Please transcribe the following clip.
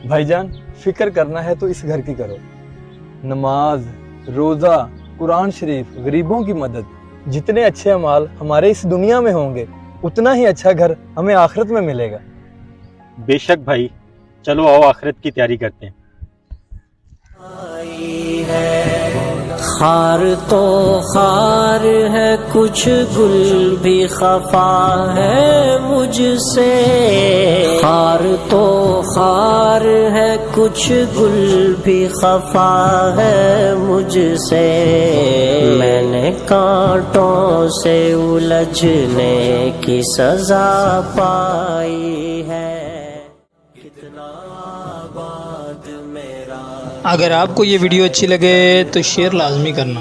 بھائی جان فکر کرنا ہے تو اس گھر کی کرو. نماز، روزہ، قرآن شریف، غریبوں کی مدد، جتنے اچھے اعمال ہمارے اس دنیا میں ہوں گے اتنا ہی اچھا گھر ہمیں آخرت میں ملے گا. بے شک بھائی، چلو آؤ آخرت کی تیاری کرتے ہیں. خار تو خار ہے کچھ گل بھی خفا ہے مجھ سے، خار تو خار ہے کچھ گل بھی خفا ہے مجھ سے، میں نے کانٹوں سے الجھنے کی سزا پائی ہے. اگر آپ کو یہ ویڈیو اچھی لگے تو شیئر لازمی کرنا.